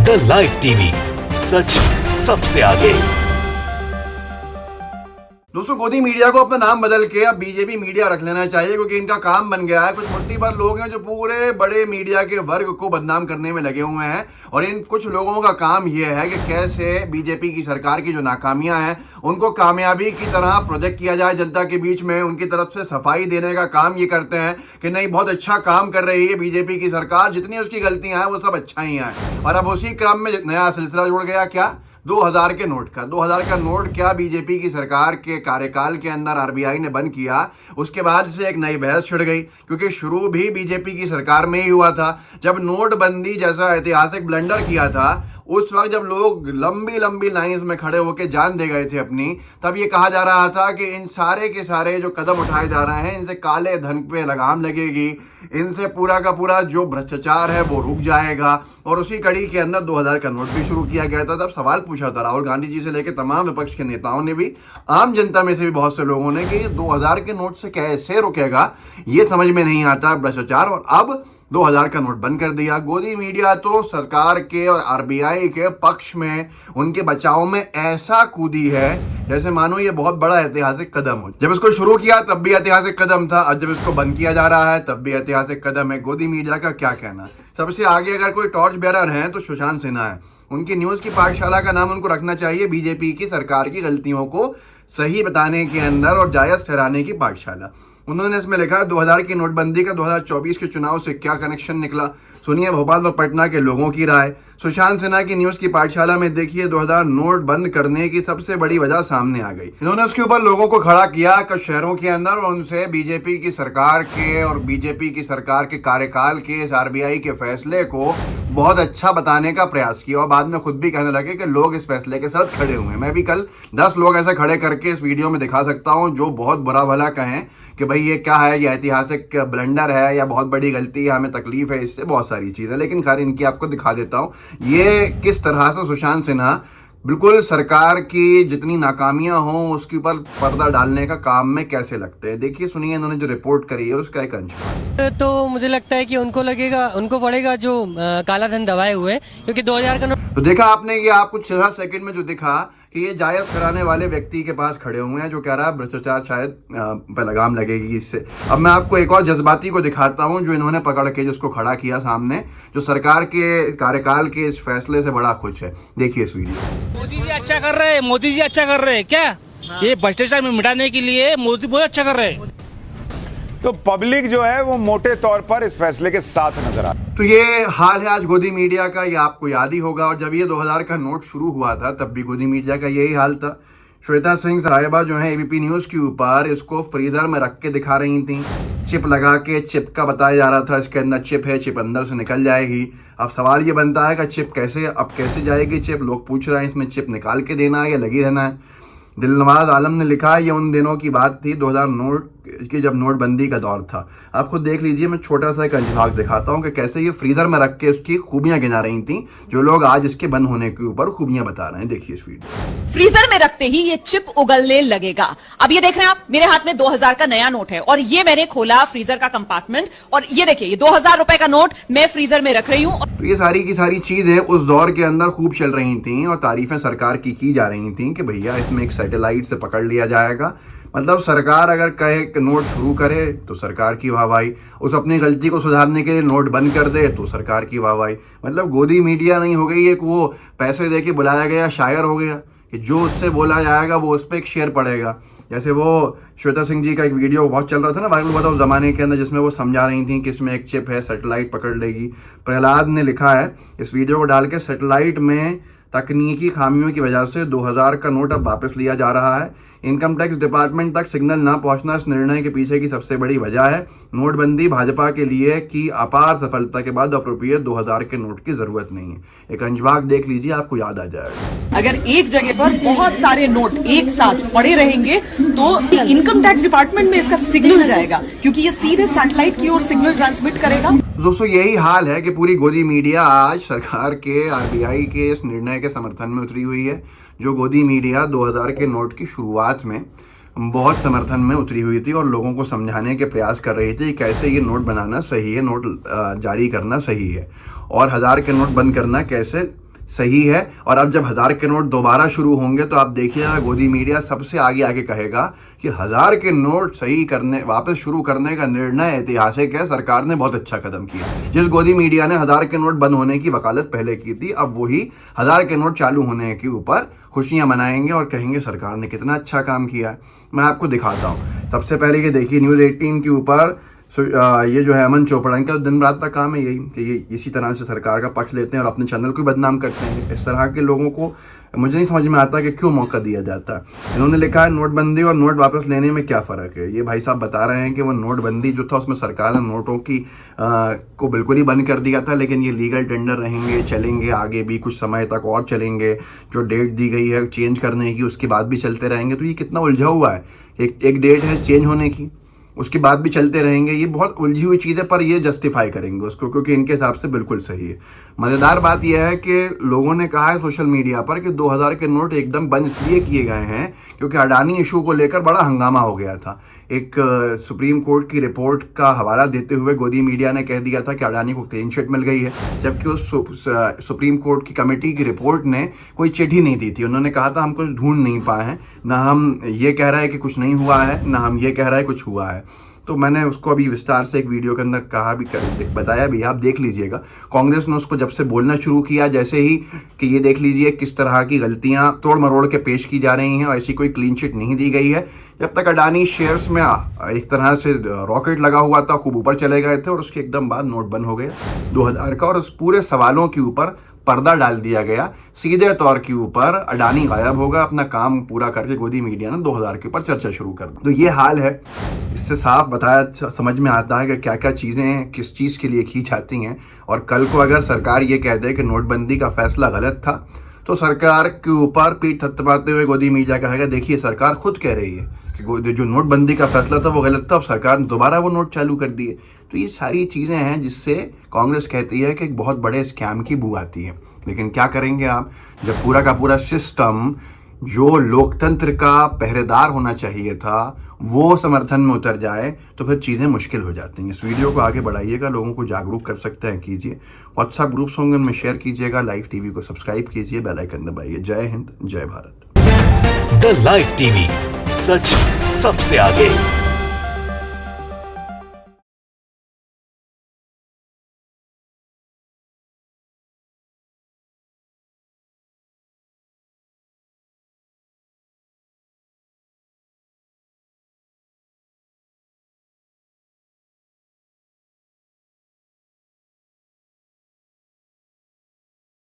The live TV, सच सबसे आगे। दोस्तों, गोदी मीडिया को अपना नाम बदल के अब बीजेपी मीडिया रख लेना चाहिए, क्योंकि इनका काम बन गया है। कुछ मुट्ठी भर लोग हैं जो पूरे बड़े मीडिया के वर्ग को बदनाम करने में लगे हुए हैं, और इन कुछ लोगों का काम यह है कि कैसे बीजेपी की सरकार की जो नाकामियां हैं उनको कामयाबी की तरह प्रोजेक्ट किया जाए जनता के बीच में। उनकी तरफ से सफाई देने का काम ये करते हैं कि नहीं, बहुत अच्छा काम कर रही है बीजेपी की सरकार, जितनी उसकी गलतियां हैं वो सब अच्छा ही हैं। और अब उसी क्रम में नया सिलसिला जुड़ गया, क्या 2000 के नोट का। 2000 का नोट क्या बीजेपी की सरकार के कार्यकाल के अंदर आरबीआई ने बंद किया, उसके बाद से एक नई बहस छिड़ गई, क्योंकि शुरू भी बीजेपी की सरकार में ही हुआ था। जब नोटबंदी जैसा ऐतिहासिक ब्लंडर किया था, उस वक्त जब लोग लंबी लंबी लाइंस में खड़े होकर जान दे गए थे अपनी, तब ये कहा जा रहा था कि इन सारे के सारे जो कदम उठाए जा रहे हैं इनसे काले धन पे लगाम लगेगी, इनसे पूरा का पूरा जो भ्रष्टाचार है वो रुक जाएगा। और उसी कड़ी के अंदर 2000 का नोट भी शुरू किया गया था। तब सवाल पूछा था राहुल गांधी जी से लेकर तमाम विपक्ष के नेताओं ने भी, आम जनता में से भी बहुत से लोगों ने, कि 2000 के नोट से कैसे रुकेगा, ये समझ में नहीं आता भ्रष्टाचार। और अब 2000 का नोट बंद कर दिया। गोदी मीडिया तो सरकार के और आरबीआई के पक्ष में, उनके बचाव में ऐसा कूदी है जैसे मानो ये बहुत बड़ा ऐतिहासिक कदम हो। जब इसको शुरू किया तब भी ऐतिहासिक कदम था, और जब इसको बंद किया जा रहा है तब भी ऐतिहासिक कदम है। गोदी मीडिया का क्या कहना? सबसे आगे अगर कोई टॉर्च बेरर है तो सुशांत सिन्हा है। उनकी न्यूज की पाठशाला का नाम उनको रखना चाहिए बीजेपी की सरकार की गलतियों को सही बताने के अंदर और जायज ठहराने की पाठशाला। उन्होंने इसमें लिखा 2000 की नोटबंदी का 2024 के चुनाव से क्या कनेक्शन निकला। सुनिए भोपाल व पटना के लोगों की राय। सुशांत सिन्हा की न्यूज की पाठशाला में देखिए 2000 नोट बंद करने की सबसे बड़ी वजह सामने आ गई। इन्होंने उसके ऊपर लोगों को खड़ा किया कुछ शहरों के अंदर, और उनसे बीजेपी की सरकार के और बीजेपी की सरकार के कार्यकाल के इस आरबीआई के फैसले को बहुत अच्छा बताने का प्रयास किया, और बाद में खुद भी कहने लगे कि लोग इस फैसले के साथ खड़े हुए हैं। मैं भी कल 10 लोग ऐसे खड़े करके इस वीडियो में दिखा सकता हूँ जो बहुत बुरा भला कहें कि भाई ये क्या है, ये ऐतिहासिक ब्लंडर है या बहुत बड़ी गलती है, हमें तकलीफ है इससे, बहुत सारी चीज़ें। लेकिन खैर इनकी आपको दिखा देता हूँ ये किस तरह से सुशांत सिन्हा बिल्कुल सरकार की जितनी नाकामियां हों उसके ऊपर पर्दा डालने का काम में कैसे लगते हैं। देखिए, सुनिए इन्होंने जो रिपोर्ट करी है उसका एक अंश। तो मुझे लगता है कि उनको पड़ेगा जो काला धन दबाए हुए, क्योंकि 2000 का नोट। तो देखा आपने कि आपको 6 सेकंड में जो दिखा कि ये जायज कराने वाले व्यक्ति के पास खड़े हुए हैं जो कह रहा है भ्रष्टाचार शायद पे लगाम लगेगी इससे। अब मैं आपको एक और जज्बाती को दिखाता हूं जो इन्होंने पकड़ के जिसको खड़ा किया सामने, जो सरकार के कार्यकाल के इस फैसले से बड़ा खुश है। देखिए इस वीडियो। मोदी जी अच्छा कर रहे हैं, मोदी जी अच्छा कर रहे हैं क्या? ये भ्रष्टाचार में मिटाने के लिए मोदी बहुत अच्छा कर रहे हैं। तो पब्लिक जो है वो मोटे तौर पर इस फैसले के साथ नजर आ रही है। तो ये हाल है आज गोदी मीडिया का, ये आपको याद ही होगा। और जब ये 2000 का नोट शुरू हुआ था तब भी गोदी मीडिया का यही हाल था। श्वेता सिंह साहिबा जो है एबीपी न्यूज के ऊपर इसको फ्रीजर में रख के दिखा रही थी, चिप लगा के, चिप का बताया जा रहा था इसके अंदर चिप है, चिप अंदर से निकल जाएगी। अब सवाल ये बनता है कि चिप कैसे जाएगी चिप? लोग पूछ रहे हैं इसमें चिप निकाल के देना है या लगी रहना है। दिलनवाज आलम ने लिखा है ये उन दिनों की बात थी 2000 नोट की जब नोटबंदी का दौर था। आप खुद देख लीजिए, मैं छोटा सा एक अंशभाग दिखाता हूँ कि कैसे ये फ्रीजर में रख के उसकी खूबियां गिना रही थी, जो लोग आज इसके बंद होने के ऊपर खूबियां बता रहे हैं। देखिए इस वीडियो। फ्रीजर में रखते ही ये चिप उगलने लगेगा। अब ये देख रहे हैं आप, मेरे हाथ में 2000 का नया नोट है, और ये मैंने खोला फ्रीजर का कंपार्टमेंट, और ये देखिए ये 2000 रुपए का नोट मैं फ्रीजर में रख रही हूँ। तो ये सारी की सारी चीजें उस दौर के अंदर खूब चल रही थी, और तारीफें सरकार की जा रही थी कि भैया इसमें एक सैटेलाइट से पकड़ लिया जाएगा। मतलब सरकार अगर कहे कि नोट शुरू करे तो सरकार की वाहवाही, उस अपनी गलती को सुधारने के लिए नोट बंद कर दे तो सरकार की वाहवाही। मतलब गोदी मीडिया नहीं हो गई एक वो पैसे दे के बुलाया गया शायर हो गया कि जो उससे बोला जाएगा वो उस पर एक शेर पड़ेगा। जैसे वो श्वेता सिंह जी का एक वीडियो बहुत चल रहा था ना वायरल हुआ था उस जमाने के अंदर, जिसमें वो समझा रही थी कि इसमें एक चिप है, सैटेलाइट पकड़ लेगी। प्रहलाद ने लिखा है इस वीडियो को डाल के, सैटेलाइट में तकनीकी खामियों की वजह से 2000 का नोट अब वापस लिया जा रहा है। इनकम टैक्स डिपार्टमेंट तक सिग्नल ना पहुंचना इस निर्णय के पीछे की सबसे बड़ी वजह है। नोटबंदी भाजपा के लिए की अपार सफलता के बाद अप्रोप्रिएट 2000 के नोट की जरूरत नहीं है। एक अंशभाग देख लीजिए, आपको याद आ जाएगा। अगर एक जगह पर बहुत सारे नोट एक साथ पड़े रहेंगे तो इनकम टैक्स डिपार्टमेंट में इसका सिग्नल जाएगा, क्योंकि ये सीधे सैटेलाइट की ओर सिग्नल ट्रांसमिट करेगा। दोस्तों यही हाल है कि पूरी गोदी मीडिया आज सरकार के आरबीआई के इस निर्णय के समर्थन में उतरी हुई है। जो गोदी मीडिया 2000 के नोट की शुरुआत में बहुत समर्थन में उतरी हुई थी और लोगों को समझाने के प्रयास कर रही थी कैसे ये नोट बनाना सही है, नोट जारी करना सही है, और 1000 के नोट बंद करना कैसे सही है। और अब जब 1000 के नोट दोबारा शुरू होंगे तो आप देखिएगा गोदी मीडिया सबसे आगे आगे कहेगा कि 1000 के नोट सही करने वापस शुरू करने का निर्णय ऐतिहासिक है, सरकार ने बहुत अच्छा कदम किया। जिस गोदी मीडिया ने 1000 के नोट बंद होने की वकालत पहले की थी, अब वही 1000 के नोट चालू होने के ऊपर खुशियां मनाएंगे और कहेंगे सरकार ने कितना अच्छा काम किया है। मैं आपको दिखाता हूँ। सबसे पहले ये देखिए न्यूज़ 18 के ऊपर ये जो है अमन चोपड़ा, इनका दिन रात का काम है यही कि ये इसी तरह से सरकार का पक्ष लेते हैं और अपने चैनल को बदनाम करते हैं। इस तरह के लोगों को मुझे नहीं समझ में आता कि क्यों मौका दिया जाता है। इन्होंने लिखा है नोटबंदी और नोट वापस लेने में क्या फ़र्क है। ये भाई साहब बता रहे हैं कि वो नोटबंदी जो था उसमें सरकार ने नोटों की को बिल्कुल ही बंद कर दिया था, लेकिन ये लीगल टेंडर रहेंगे, चलेंगे आगे भी कुछ समय तक और चलेंगे। जो डेट दी गई है चेंज करने की उसके बाद भी चलते रहेंगे। तो ये कितना उलझा हुआ है। एक डेट है चेंज होने की, उसके बाद भी चलते रहेंगे। ये बहुत उलझी हुई चीज़ है, पर ये जस्टिफाई करेंगे उसको क्योंकि इनके हिसाब से बिल्कुल सही है। मज़ेदार बात यह है कि लोगों ने कहा है सोशल मीडिया पर कि 2000 के नोट एकदम बंद इसलिए किए गए हैं क्योंकि अडानी इशू को लेकर बड़ा हंगामा हो गया था। एक सुप्रीम कोर्ट की रिपोर्ट का हवाला देते हुए गोदी मीडिया ने कह दिया था कि अडानी को क्लीन चिट मिल गई है, जबकि उस सुप्रीम कोर्ट की कमेटी की रिपोर्ट ने कोई चिट ही नहीं दी थी। उन्होंने कहा था हम कुछ ढूंढ नहीं पाए हैं, ना हम ये कह रहे हैं कि कुछ नहीं हुआ है, ना हम ये कह रहे हैं कुछ हुआ है। तो मैंने उसको अभी विस्तार से एक वीडियो के अंदर कहा भी बताया भी, आप देख लीजिएगा। कांग्रेस ने उसको जब से बोलना शुरू किया जैसे ही कि ये देख लीजिए किस तरह की गलतियां तोड़ मरोड़ के पेश की जा रही हैं और ऐसी कोई क्लीन चिट नहीं दी गई है। जब तक अडानी शेयर्स में एक तरह से रॉकेट लगा हुआ था, खूब ऊपर चले गए थे और उसके एकदम बाद नोट बंद हो गया 2000 का और उस पूरे सवालों के ऊपर पर्दा डाल दिया गया। सीधे तौर के ऊपर अडानी गायब होगा, अपना काम पूरा करके गोदी मीडिया ने 2000 के ऊपर चर्चा शुरू कर दी। तो ये हाल है। इससे साफ बताया समझ में आता है कि क्या क्या चीज़ें किस चीज़ के लिए की जाती हैं। और कल को अगर सरकार ये कह दे कि नोटबंदी का फैसला गलत था तो सरकार के ऊपर पीठ थपथपाते हुए गोदी मीडिया कहेगा देखिए सरकार खुद कह रही है कि जो नोटबंदी का फैसला था वो गलत था, अब सरकार ने दोबारा वो नोट चालू कर दिए। तो ये सारी चीज़ें हैं जिससे कांग्रेस कहती है कि एक बहुत बड़े स्कैम की बू आती है। लेकिन क्या करेंगे आप, जब पूरा का पूरा सिस्टम जो लोकतंत्र का पहरेदार होना चाहिए था वो समर्थन में उतर जाए तो फिर चीज़ें मुश्किल हो जाती हैं। इस वीडियो को आगे बढ़ाइएगा, लोगों को जागरूक कर सकते हैं कीजिए। व्हाट्सएप ग्रुप्स होंगे उनमें शेयर कीजिएगा, लाइव टीवी को सब्सक्राइब कीजिए, बेल आइकन दबाइए। जय हिंद, जय भारत। द लाइव टीवी, सच सबसे आगे।